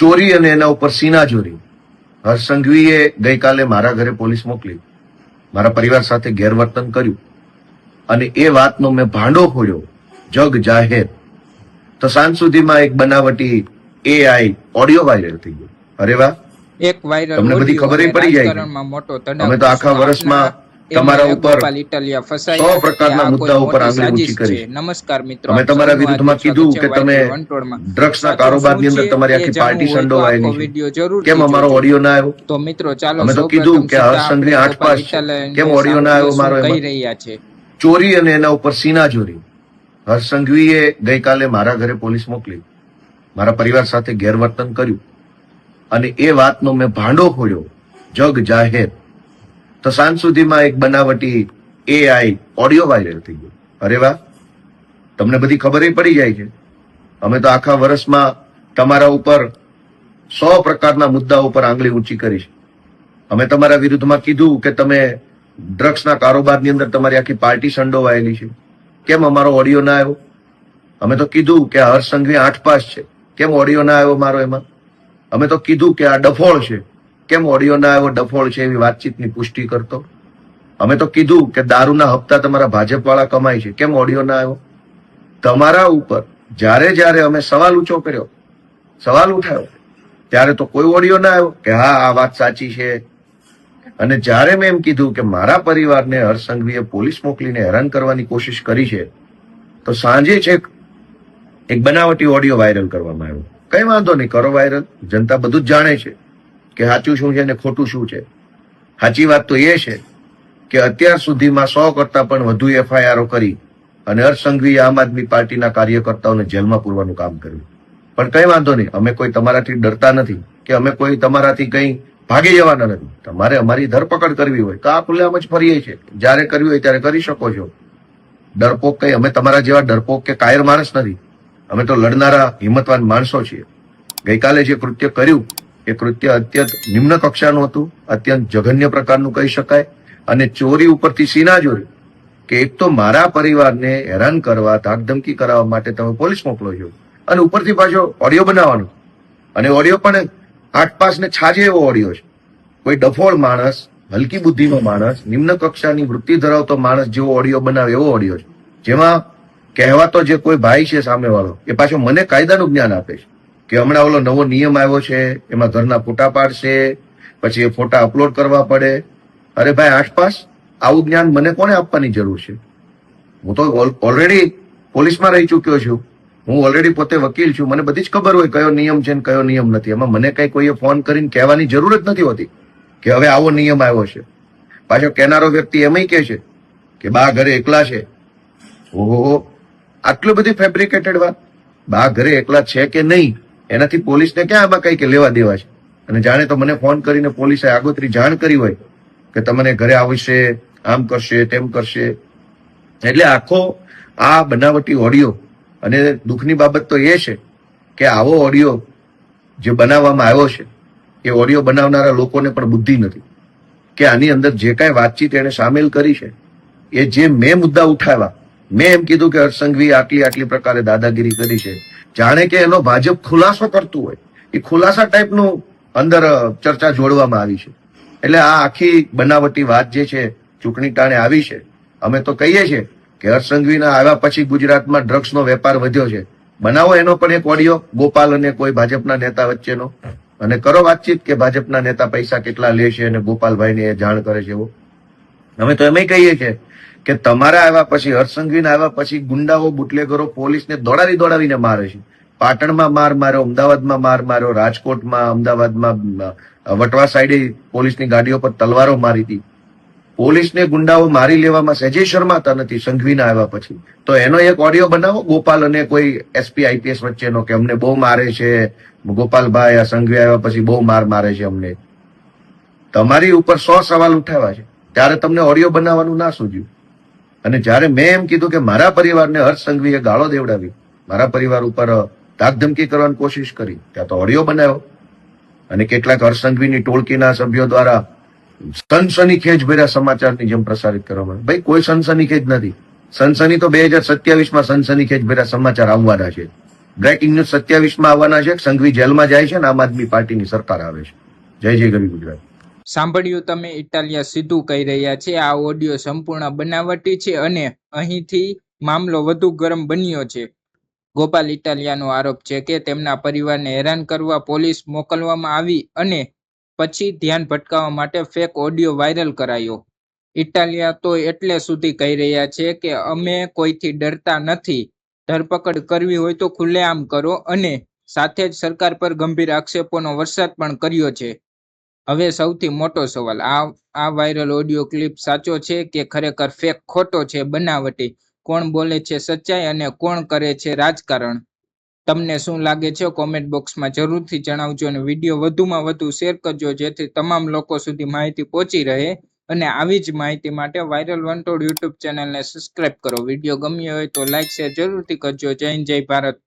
ચોરી અને એના ઉપર સીનાચોરી હર્ષ સંઘવીએ ગઈકાલે મારા ઘરે પોલીસ મોકલી, મારા પરિવાર સાથે ગેરવર્તન કર્યું અને એ વાતનો મેં ભાંડો ફોડ્યો જગ જાહેર. તો સાંજ સુધીમાં એક બનાવટી એઆઈ ઓડિયો વાયરલ થઈ ગયો. અરે વાહ, એક વાયરલ તમને બધી ખબર પડી જાય. અમે તો આખા વર્ષમાં તમારા ઉપર 100 પ્રકારના મુદ્દા ઉપર આંગળી ઊંચી કરી. નમસ્કાર મિત્રો, અમે તમારા વિરુદ્ધમાં કીધું કે તમે ડ્રગ્સના કારોબારની અંદર તમારી આખી પાર્ટી સંડોવાયેલી છે, કેમ અમારો ઓડિયો ના આવ્યો? તો મિત્રો ચાલો અમે તો કીધું કે હર્ષ સંઘવી 8 પાસ કેમ ઓડિયો ના આવ્યો મારો? કહી રહ્યા છે ચોરી અને એના ઉપર સીનાચોરી હર્ષ સંઘવીએ ગઈકાલે મારા ઘરે પોલીસ મોકલી, મારા પરિવાર સાથે ગેરવર્તન કર્યું અને એ વાતનો મેં ભાંડો ફોડ્યો જગ જાહેર. તો સાંજ સુધીમાં એક બનાવટી એઆઈ ઓડિયો વાયરલ થઈ ગયો. અરે વાહ, તમને બધી ખબર પડી જાય છે. અમે તો આખા વર્ષમાં તમારા ઉપર 100 પ્રકારના મુદ્દા ઉપર આંગળી ઊંચી કરી છે. અમે તમારા વિરુદ્ધમાં કીધું કે તમે ડ્રગ્સના કારોબારની અંદર તમારી આખી પાર્ટી સંડોવાયેલી છે, કેમ અમારો ઓડિયો ના આવ્યો? અમે તો કીધું કે હર્ષ સંઘવી 8 પાસ છે, કેમ ઓડિયો ના આવ્યો મારો એમાં? અમે તો કીધું કે આ ડફોળ છે, કેમ ઓડિયો ના આવ્યો? ડફોળ છે એવી વાતચીતની પુષ્ટિ કરતો. અમે તો કીધું કે દારૂના હપ્તા તમારા ભાજપ વાળા કમાય છે, કેમ ઓડિયો ના આવ્યો? તમારા ઉપર જ્યારે અમે સવાલ ઊંચો કર્યો, સવાલ ઉઠાવ્યો, ત્યારે તો કોઈ ઓડિયો ના આવ્યો કે હા આ વાત સાચી છે. અને જ્યારે મેં એમ કીધું કે મારા પરિવારને હર્ષ સંઘવીએ પોલીસ મોકલીને હેરાન કરવાની કોશિશ કરી છે, તો સાંજે છે એક બનાવટી ઓડિયો વાયરલ કરવામાં આવ્યો. કઈ વાંધો નહીં, કરો વાયરલ. જનતા બધું જ જાણે છે કે સાચું શું છે ને ખોટું શું છે. સાચી વાત તો એ છે કે અત્યાર સુધીમાં 100 કરતા પણ વધુ એફઆઈઆરો કરી અને હર્ષ સંઘવીએ આમ આદમી પાર્ટીના કાર્યકર્તાઓને જેલમાં પૂરવાનું કામ કર્યું. પણ કઈ વાંધો નહીં, અમે કોઈ તમારાથી ડરતા નથી કે અમે કોઈ તમારાથી કઈ ભાગી જવાના નથી. તમારે અમારી ધરપકડ કરવી હોય તો આ ખુલ્લેઆમ જ ફરીએ છીએ, જ્યારે કરવી હોય ત્યારે કરી શકો છો. ડરપોક કઈ અમે તમારા જેવા ડરપોક કે કાયર માણસ નથી. અમે તો લડનારા હિંમતવાન માણસો છીએ. ગઈકાલે જે કૃત્ય કર્યું એ કૃત્ય અત્યંત નિમ્ન કક્ષાનું હતું, અત્યંત જઘન્ય પ્રકારનું કહી શકાય. અને ચોરી ઉપરથી સીનાચોરી કે એક તો મારા પરિવારને હેરાન કરવા, ધાકધમકી કરાવવા માટે તમે પોલીસ મોકલો છો અને ઉપરથી પાછો ઓડિયો બનાવવાનો. અને ઓડિયો પણ 8 પાસ ને છાજે એવો ઓડિયો છે. કોઈ ડફોળ માણસ, હલકી બુદ્ધિનો માણસ, નિમ્ન કક્ષાની વૃત્તિ ધરાવતો માણસ જેવો ઓડિયો બનાવે એવો ઓડિયો છે, જેમાં કહેવાતો જે કોઈ ભાઈ છે સામેવાળો એ પાછો મને કાયદાનું જ્ઞાન આપે છે કે હમણાં ઓલો નવો નિયમ આવ્યો છે, એમાં ઘરના ફોટા પાડશે, પછી એ ફોટા અપલોડ કરવા પડે. અરે ભાઈ 8 પાસ, આવું જ્ઞાન મને કોને આપવાની જરૂર છે? હું તો ઓલરેડી પોલીસમાં રહી ચૂક્યો છું, હું ઓલરેડી પોતે વકીલ છું, મને બધી જ ખબર હોય કયો નિયમ છે ને કયો નિયમ નથી. એમાં મને કઈ કોઈએ ફોન કરીને કહેવાની જરૂર જ નથી હોતી કે હવે આવો નિયમ આવ્યો છે. પાછો કહેનારો વ્યક્તિ એમય કહે છે કે બા ઘરે એકલા છે. ઓહો, આટલું બધી ફેબ્રિકેટેડ વાત. બા ઘરે એકલા છે કે નહીં એનાથી પોલીસને ક્યાં આમાં કઈ કે લેવા દેવા છે? અને જાણે તો મને ફોન કરીને પોલીસે આગોતરી જાણ કરી હોય કે તમને ઘરે આવશે, આમ કરશે, તેમ કરશે. એટલે આખો આ બનાવટી ઓડિયો. અને દુઃખની બાબત તો એ છે કે આવો ઓડિયો જે બનાવવામાં આવ્યો છે એ ઓડિયો બનાવનારા લોકોને પણ બુદ્ધિ નથી કે આની અંદર જે કાંઈ વાતચીત એને સામેલ કરી છે એ જે મેં મુદ્દા ઉઠાવ્યા, મેં એમ કીધું કે હર્ષ સંઘવી આટલી પ્રકારે દાદાગીરી કરી છે, જાણે કે એનો ભાજપ ખુલાસો કરતું હોય એ ખુલાસા ટાઈપનું અંદર ચર્ચા જોડવામાં આવી છે. એટલે આ આખી બનાવટી વાત જે છે ચૂંટણી ટાણે આવી છે. અમે તો કહીએ છીએ કે હર્ષ સંઘવીના આવ્યા પછી ગુજરાતમાં ડ્રગ્સનો વેપાર વધ્યો છે. બનાવો એનો પણ એક ઓડિયો, ગોપાલ અને કોઈ ભાજપના નેતા વચ્ચેનો, અને કરો વાતચીત કે ભાજપના નેતા પૈસા કેટલા લે છે અને ગોપાલભાઈને એ જાણ કરે છે એવો. અમે તો એમ કહીએ છીએ કે તમારા આવ્યા પછી, હર્ષ સંઘવીના આવ્યા પછી ગુંડાઓ, બુટલેગરો પોલીસને દોડાવીને મારે છે. પાટણમાં માર માર્યો, અમદાવાદમાં માર માર્યો, રાજકોટમાં, અમદાવાદમાં, વટવા સાઈડે પોલીસની ગાડીઓ પર તલવારો મારી હતી. પોલીસને ગુંડાઓ મારી લેવામાં સહેજે શરમાતા નથી સંઘવીના આવ્યા પછી. તો એનો એક ઓડિયો બનાવો ગોપાલ અને કોઈ એસપી આઈપીએસ વચ્ચેનો કે અમને બહુ મારે છે ગોપાલભાઈ, આ સંઘવી આવ્યા પછી બહુ મારે છે અમને. તમારી ઉપર 100 સવાલ ઉઠાવ્યા છે ત્યારે તમને ઓડિયો બનાવવાનું ના સૂઝ્યું. અને જ્યારે મેં એમ કીધું કે મારા પરિવારને હર્ષ સંઘવીએ ગાળો દેવડાવી, મારા પરિવાર ઉપર ધાકધમકી કરવાની કોશિશ કરી, ત્યાં તો ઓડિયો બનાવ્યો. અને કેટલાક હર્ષ સંઘવીની ટોળકીના સભ્યો દ્વારા સનસનીખેજ ભર્યા સમાચારની જેમ પ્રસારિત કરવામાં. ભાઈ કોઈ સનસનીખેજ નથી. સનસની તો 2027માં સનસનીખેજ ભર્યા સમાચાર આવવાના છે. બ્રેકિંગ ન્યૂઝ 27 આવવાના છે. સંઘવી જેલમાં જાય છે અને આમ આદમી પાર્ટીની સરકાર આવે છે. જય જય ગરવી ગુજરાત. સાંભળ્યું તમે, ઇટાલિયા સીધું કહી રહ્યા છે આ ઓડિયો સંપૂર્ણ બનાવટી છે અને અહીંથી મામલો વધુ ગરમ બન્યો છે. ગોપાલ ઇટાલિયાનો આરોપ છે કે તેમના પરિવારને હેરાન કરવા પોલીસ મોકલવામાં આવી અને પછી ધ્યાન ભટકાવવા માટે ફેક ઓડિયો વાયરલ કરાયો. ઇટાલિયા તો એટલે સુધી કહી રહ્યા છે કે અમે કોઈથી ડરતા નથી, ધરપકડ કરવી હોય તો ખુલ્લેઆમ કરો અને સાથે જ સરકાર પર ગંભીર આક્ષેપોનો વરસાદ પણ કર્યો છે. હવે સૌથી મોટો સવાલ, આ વાયરલ ઓડિયો ક્લિપ સાચો છે કે ખરેખર ફેક, ખોટો છે, બનાવટી? કોણ બોલે છે સચ્ચાઈ અને કોણ કરે છે રાજકારણ? તમને શું લાગે છે કોમેન્ટ બોક્સમાં જરૂરથી જણાવજો અને વિડીયો વધુમાં વધુ શેર કરજો જેથી તમામ લોકો સુધી માહિતી પહોંચી રહે. અને આવી જ માહિતી માટે વાયરલ વંટોળ યુટ્યુબ ચેનલને સબસ્ક્રાઇબ કરો. વિડીયો ગમ્યો હોય તો લાઈક શેર જરૂરથી કરજો. જય હિન્દ, જય ભારત.